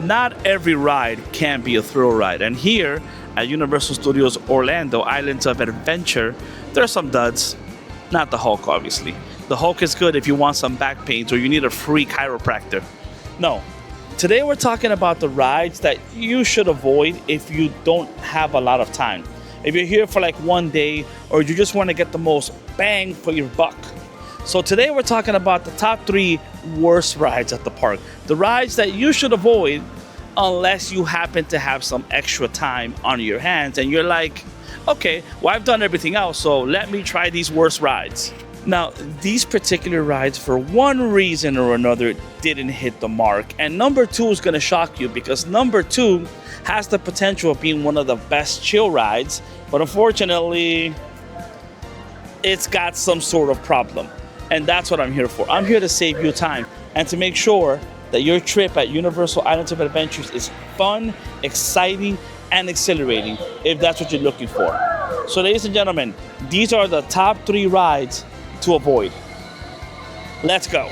not every ride can be a thrill ride. And here at Universal Studios Orlando Islands of Adventure, there are some duds. Not the Hulk, obviously. The Hulk is good if you want some back pains or you need a free chiropractor. No. Today we're talking about the rides that you should avoid if you don't have a lot of time. If you're here for like one day or you just want to get the most bang for your buck. So today we're talking about the top 3 worst rides at the park. The rides that you should avoid unless you happen to have some extra time on your hands and you're like, okay, well, I've done everything else, so let me try these worst rides. Now, these particular rides, for one reason or another, didn't hit the mark. And number 2 is going to shock you because number 2 has the potential of being one of the best chill rides, but unfortunately, it's got some sort of problem. And that's what I'm here for. I'm here to save you time and to make sure that your trip at Universal Islands of Adventures is fun, exciting, and exhilarating if that's what you're looking for. So ladies and gentlemen, these are the top 3 rides to avoid. Let's go.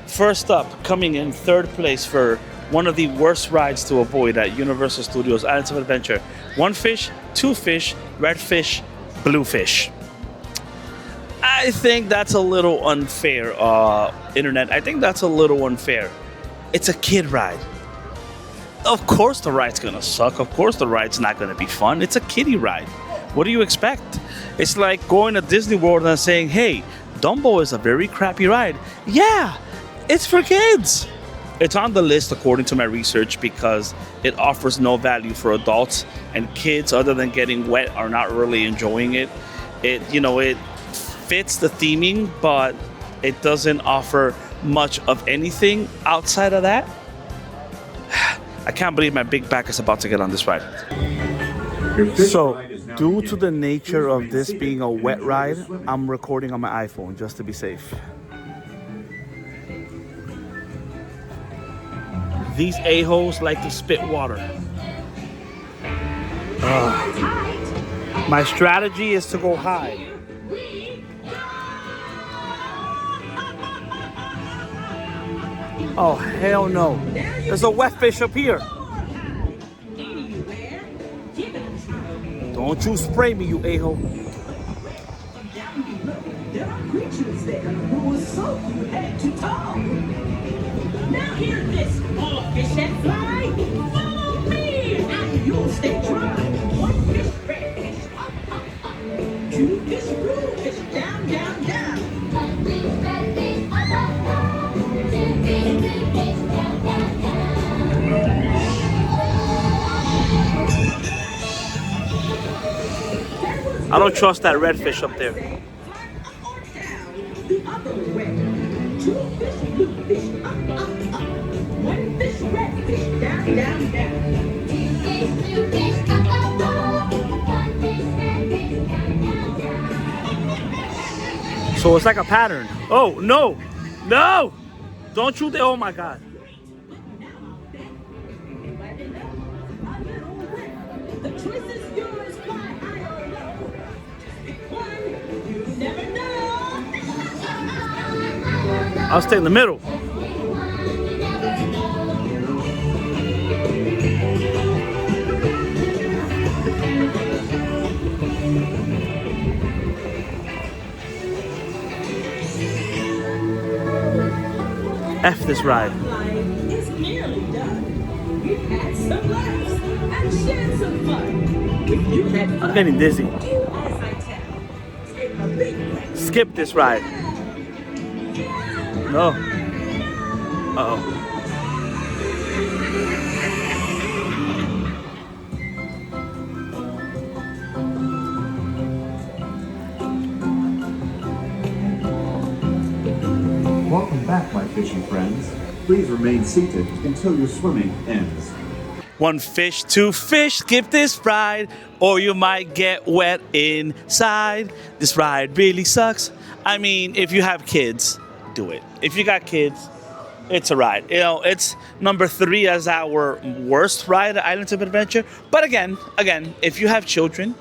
First up, coming in 3rd place for one of the worst rides to avoid at Universal Studios Islands of Adventure. 1 fish, 2 fish, red fish, blue fish. I think that's a little unfair, internet. I think that's a little unfair. It's a kid ride. Of course the ride's gonna suck. Of course the ride's not gonna be fun. It's a kiddie ride. What do you expect? It's like going to Disney World and saying, hey, Dumbo is a very crappy ride. Yeah, it's for kids. It's on the list according to my research because it offers no value for adults, and kids, other than getting wet, are not really enjoying it. It fits the theming, but it doesn't offer much of anything outside of that. I can't believe my big back is about to get on this ride. So, due to the nature of this being a wet ride, I'm recording on my iPhone just to be safe. These a-holes like to spit water. My strategy is to go high. Oh, hell no. There's a wet fish up here. Don't you spray me, you a-hole. There are creatures there who will soak you head to toe. Now hear this, all fish that fly. Follow me, and you'll stay dry. 1 fish, red fish, up, up, up. 2 fish, blue fish, down, down, down. 1 fish, red fish, up, up, up. 2 fish, blue fish, down, down, down. I don't trust that red fish up there. The other way. 2 fish, blue fish, up, up, up. 1 fish, red fish, down, down, down. 2 fish, blue fish, up, up, up. 1 fish, red fish, down, down, down. So it's like a pattern. Oh, no. No. Don't you dare. Oh, my God. The choice is yours, fly high or low. Pick one, you never know. I'll stay in the middle. F this ride. It's nearly done. We've had some laughs and shared some fun. If you had fun, I'm getting dizzy. do as I tell. Take a big breath. Skip this ride. No. Uh-oh. Welcome back, my fishing friends. Please remain seated until your swimming ends. 1 fish, 2 fish, skip this ride, or you might get wet inside. This ride really sucks. I mean, if you have kids, do it. If you got kids, it's a ride. You know, it's number 3 as our worst ride at Islands of Adventure. But again, if you have children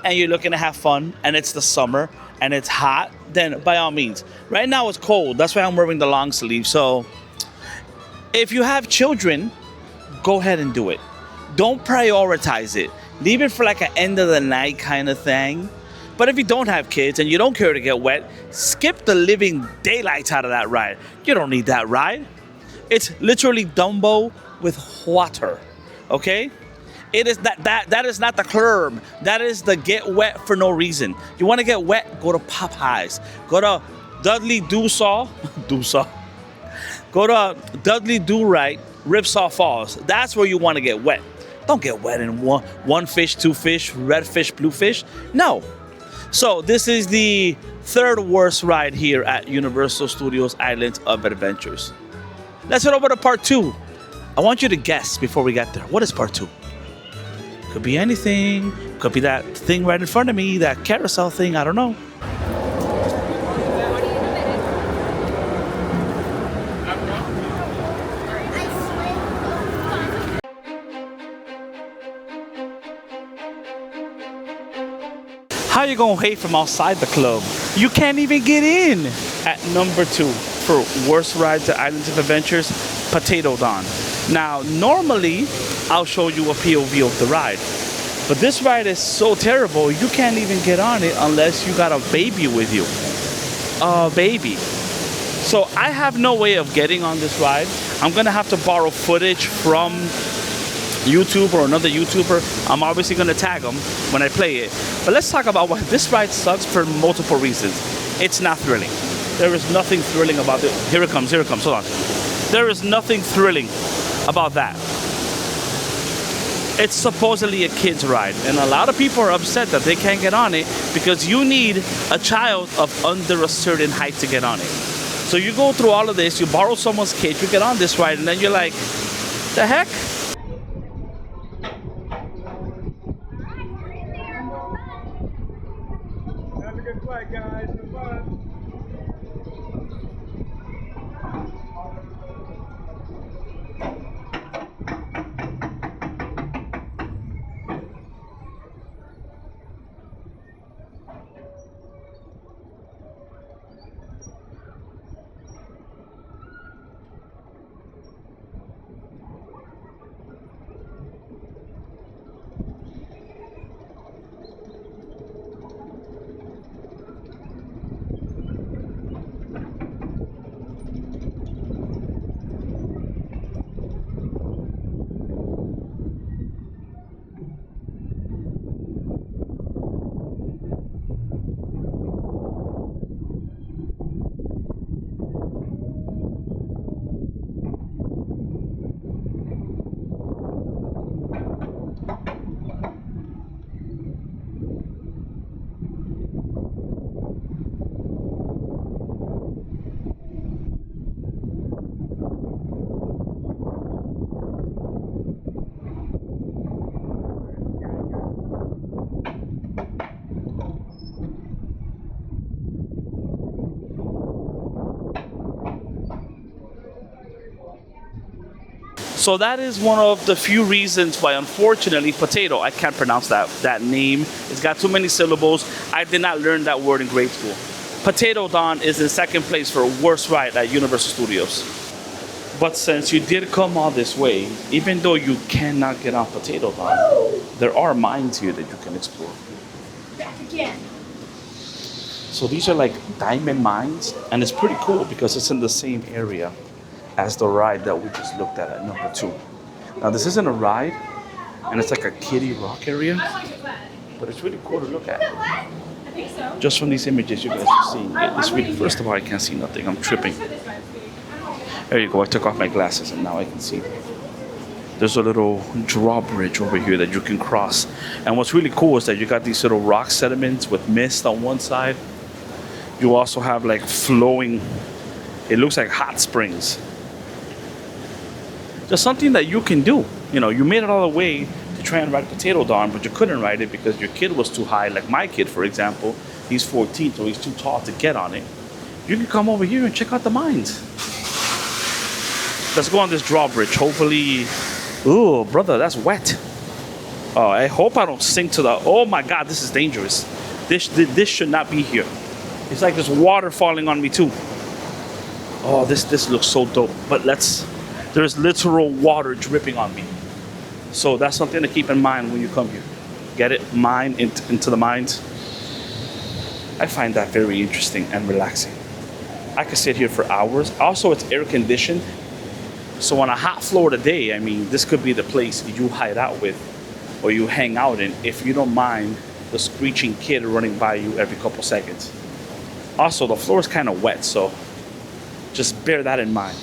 and you're looking to have fun and it's the summer and it's hot, then by all means. Right now it's cold. That's why I'm wearing the long sleeve. So if you have children, go ahead and do it. Don't prioritize it. Leave it for like an end of the night kind of thing. But if you don't have kids and you don't care to get wet, skip the living daylights out of that ride. You don't need that ride. It's literally Dumbo with water. Okay? It is that is not the club. That is the get wet for no reason. You want to get wet? Go to Popeyes. Go to Dudley Do-Saw. Do-Saw. Go to Dudley Do-Right, Ripsaw Falls. That's where you want to get wet. Don't get wet in one fish, two fish, red fish, blue fish. No. So this is the third worst ride here at Universal Studios Islands of Adventures. Let's head over to part 2. I want you to guess before we get there. What is part 2? Could be anything. Could be that thing right in front of me, that carousel thing. I don't know. How you gonna hate from outside the club? You can't even get in. At number 2 for worst rides at Islands of Adventures, Pteranodon. Now, normally, I'll show you a POV of the ride. But this ride is so terrible, you can't even get on it unless you got a baby with you. A baby. So I have no way of getting on this ride. I'm gonna have to borrow footage from YouTube or another YouTuber. I'm obviously gonna tag them when I play it. But let's talk about why this ride sucks for multiple reasons. It's not thrilling. There is nothing thrilling about it. Here it comes, hold on. There is nothing thrilling about that. It's supposedly a kid's ride, and a lot of people are upset that they can't get on it because you need a child of under a certain height to get on it. So you go through all of this, you borrow someone's kid, you get on this ride, and then you're like, the heck? Have a good flight, guys. Have fun. So that is one of the few reasons why, unfortunately, potato, I can't pronounce that name. It's got too many syllables. I did not learn that word in grade school. Pteranodon is in second place for worst ride at Universal Studios. But since you did come all this way, even though you cannot get on Pteranodon, there are mines here that you can explore. Back again. So these are like diamond mines, and it's pretty cool because it's in the same area as the ride that we just looked at number 2. Now this isn't a ride, and it's like a kiddie rock area, but it's really cool to look at. I think so. Just from these images you guys are seeing. It's really, first of all, I can't see nothing. I'm tripping. There you go. I took off my glasses and now I can see. There's a little drawbridge over here that you can cross. And what's really cool is that you got these little rock sediments with mist on one side. You also have like flowing, it looks like hot springs. Just something that you can do. You know, you made it all the way to try and ride Pteranodon, but you couldn't ride it because your kid was too high. Like my kid, for example, he's 14, so he's too tall to get on it. You can come over here and check out the mines. Let's go on this drawbridge. Hopefully, ooh, brother, that's wet. Oh, I hope I don't sink to the, oh my God, this is dangerous. This should not be here. It's like there's water falling on me too. Oh, this looks so dope. But there's literal water dripping on me. So that's something to keep in mind when you come here. Get it? Mind into the mind. I find that very interesting and relaxing. I could sit here for hours. Also, it's air conditioned. So on a hot Florida day, I mean, this could be the place you hide out with or you hang out in if you don't mind the screeching kid running by you every couple seconds. Also, the floor is kind of wet, so just bear that in mind.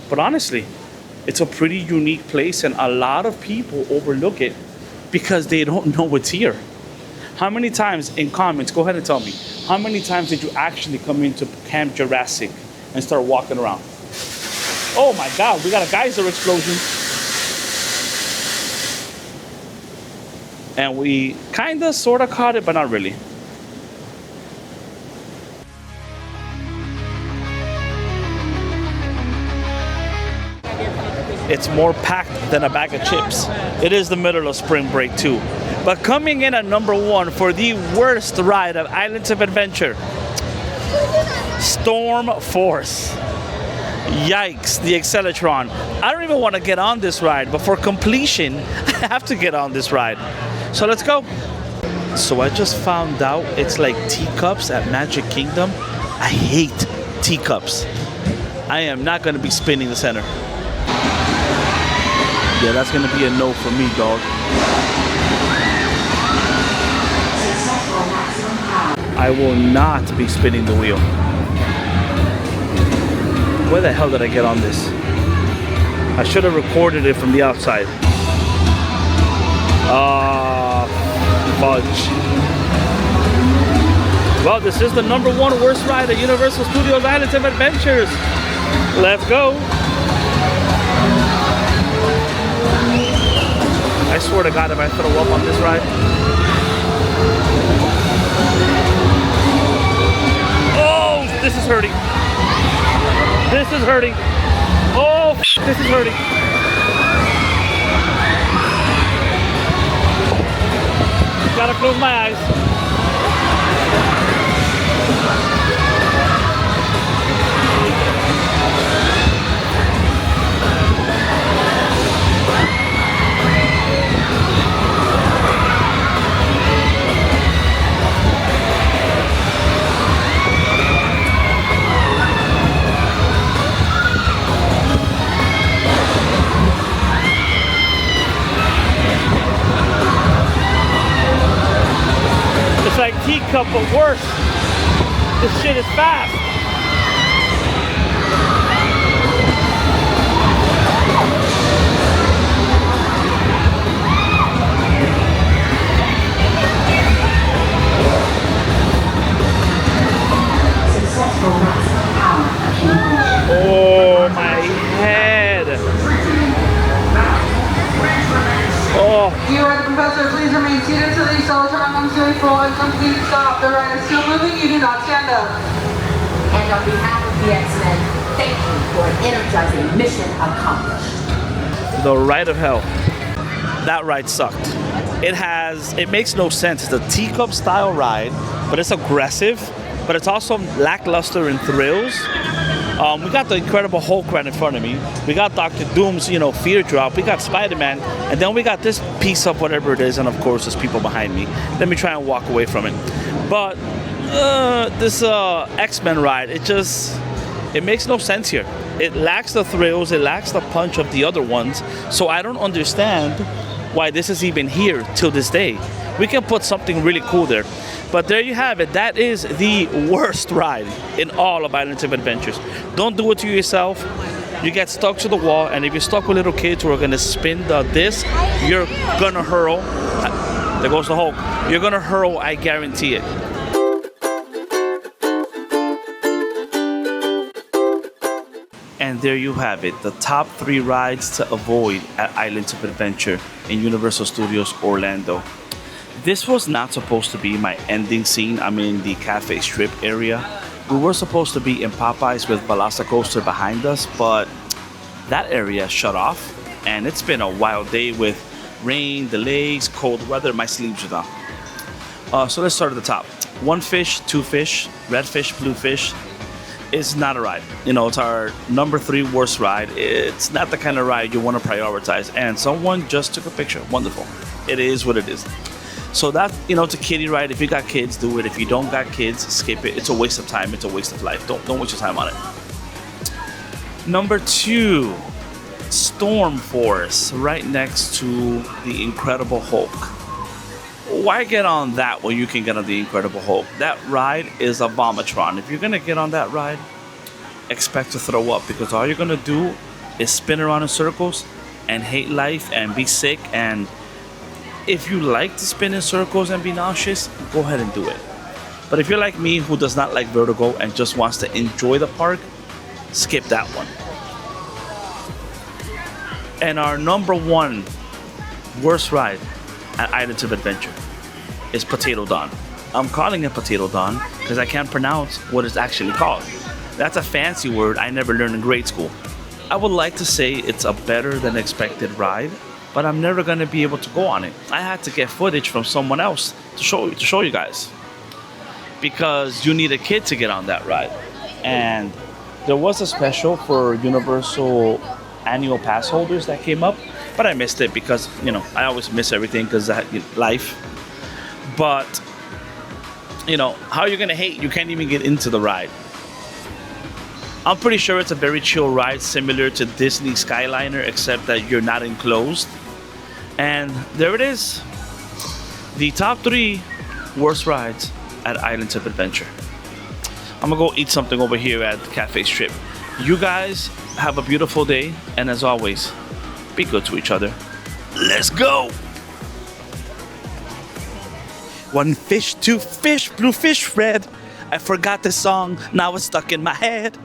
But honestly, it's a pretty unique place and a lot of people overlook it because they don't know what's here. How many times in comments, go ahead and tell me, how many times did you actually come into Camp Jurassic and start walking around? Oh my God, we got a geyser explosion. And we kinda sorta caught it, but not really. It's more packed than a bag of chips. It is the middle of spring break too. But coming in at number 1 for the worst ride of Islands of Adventure, Storm Force. Yikes, the Accelatron. I don't even want to get on this ride, but for completion, I have to get on this ride. So let's go. So I just found out it's like teacups at Magic Kingdom. I hate teacups. I am not going to be spinning the center. Yeah, that's going to be a no for me, dog. I will not be spinning the wheel. Where the hell did I get on this? I should have recorded it from the outside. Fudge. Well, this is the number 1 worst ride at Universal Studios Islands of Adventures. Let's go. I swear to God, if I throw up on this ride. Oh, this is hurting. This is hurting. Oh, this is hurting. Gotta close my eyes. It's like teacup, but worse. This shit is fast. Oh, my head. Oh. You are the professor. Please remain seated until the Accelatron comes to a full and complete stop. The ride is still moving. You do not stand up. And on behalf of the X-Men, thank you for an energizing mission accomplished. The ride of hell. That ride sucked. It makes no sense. It's a teacup style ride, but it's aggressive, but it's also lackluster in thrills. We got the Incredible Hulk right in front of me. We got Dr. Doom's, fear drop. We got Spider-Man. And then we got this piece of whatever it is. And of course, there's people behind me. Let me try and walk away from it. But this X-Men ride, it makes no sense here. It lacks the thrills. It lacks the punch of the other ones. So I don't understand why this is even here till this day. We can put something really cool there. But there you have it. That is the worst ride in all of Islands of Adventures. Don't do it to yourself. You get stuck to the wall, and if you're stuck with little kids who are gonna spin the disc, you're gonna hurl. There goes the Hulk. You're gonna hurl, I guarantee it. And there you have it, the top 3 rides to avoid at Islands of Adventure in Universal Studios Orlando. This was not supposed to be my ending scene. I'm in the Cafe Strip area. We were supposed to be in Popeyes with Velocicoaster behind us, but that area shut off, and it's been a wild day with rain, delays, cold weather. My sleeves are down. So let's start at the top. one fish, two fish, red fish, blue fish is not a ride. You know, it's our number 3 worst ride. It's not the kind of ride you want to prioritize. And someone just took a picture. Wonderful. It is what it is. So that, you know, it's a kiddie ride. If you got kids, do it. If you don't got kids, skip it. It's a waste of time. It's a waste of life. Don't waste your time on it. Number 2, Storm Force, right next to the Incredible Hulk. Why get on that when you can get on the Incredible Hulk? That ride is a vomitron. If you're gonna get on that ride, expect to throw up, because all you're gonna do is spin around in circles and hate life and be sick. And if you like to spin in circles and be nauseous, go ahead and do it. But if you're like me, who does not like vertigo and just wants to enjoy the park, skip that one. And our number 1 worst ride at Islands of Adventure is Pteranodon. I'm calling it Pteranodon because I can't pronounce what it's actually called. That's a fancy word I never learned in grade school. I would like to say it's a better than expected ride, but I'm never gonna be able to go on it. I had to get footage from someone else to show you guys, because you need a kid to get on that ride. And there was a special for Universal annual pass holders that came up, but I missed it because, you know, I always miss everything because life. But, you know, how are you gonna hate? You can't even get into the ride. I'm pretty sure it's a very chill ride, similar to Disney Skyliner, except that you're not enclosed. And there it is, the top 3 worst rides at Islands of Adventure. I'm gonna go eat something over here at Cafe Strip. You guys have a beautiful day, and as always, be good to each other. Let's go! One fish, two fish, blue fish, red. I forgot the song, now it's stuck in my head.